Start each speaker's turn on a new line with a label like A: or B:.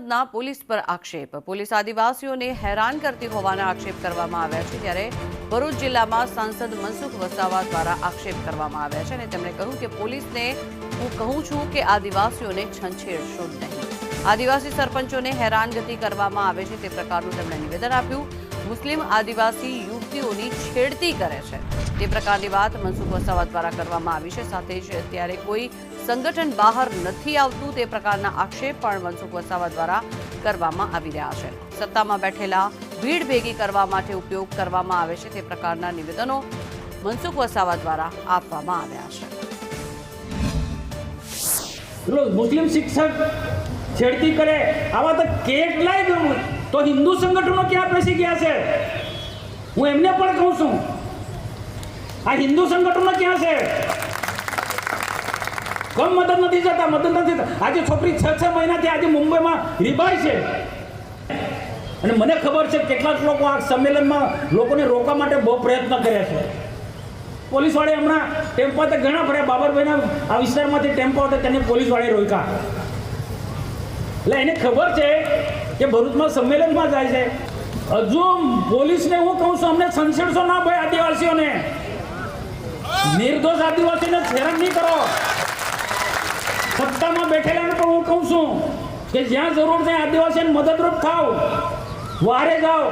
A: સાંસદના police પર આક્ષેપ. Police આદિવાસીઓને હેરાન કરતી હોવાના આક્ષેપ કરવામાં આવ્યા છે. ત્યારે ભરૂચ જિલ્લામાં સાંસદ મનસુખ વસાવા દ્વારા આક્ષેપ કરવામાં આવ્યા છે અને તેમણે કહ્યું કે પોલીસને હું કહું છું કે આદિવાસીઓને છંછેડશો નહીં. આદિવાસી સરપંચોને હેરાનગતિ કરવામાં આવે છે તે પ્રકારનું તેમણે નિવેદન આપ્યું. મુસ્લિમ આદિવાસી યુવતીઓની છેડતી કરે છે તે પ્રકારની વાત મનસુખ વસાવા દ્વારા કરવામાં આવી છે. સાથે જ ત્યારે કોઈ સંગઠન બહાર નથી આવતું તે પ્રકારના આક્ષેપ પણ મનસુખ વસાવા દ્વારા કરવામાં આવી રહ્યા છે. સત્તામાં બેઠેલા ભીડ ભેગી કરવા માટે ઉપયોગ કરવામાં આવે છે તે પ્રકારના નિવેદનો મનસુખ વસાવા દ્વારા આપવામાં આવ્યા છે.
B: મુસ્લિમ શિક્ષક છેડતી કરે આવા તો કેટલાય તો હિન્દુ સંગઠનો ક્યાં બેસી ગયા છે? હું એમને પણ કહું છું, આ હિન્દુ સંગઠનો ક્યાં છે? કોણ મદદ નથી જતા, મદદ નથી થતા. આજે છોકરી 6 મહિનાથી આજે મુંબઈમાં રીબાય છે અને મને ખબર છે કેટલાક લોકો આ સંમેલનમાં લોકોને રોકવા માટે બહુ પ્રયત્ન કર્યા છે. પોલીસવાળે હમણાં ટેમ્પો તો ઘણા ફર્યા. બાબરભાઈના આ વિસ્તારમાંથી ટેમ્પો હતો તેને પોલીસવાળે રોક્યા. એટલે એને ખબર છે કે ભરૂચમાં સંમેલનમાં જાય છે. હજુ પોલીસને હું કહું છું, અમને છંછેડશો ના ભાઈ. આદિવાસીઓને, નિર્દોષ આદિવાસીને હેરાન નહીં કરો. સત્તામાં બેઠેલાને પણ હું કહું છું કે જ્યાં જરૂર છે આદિવાસીને મદદરૂપ થાવ, વારે જાઓ.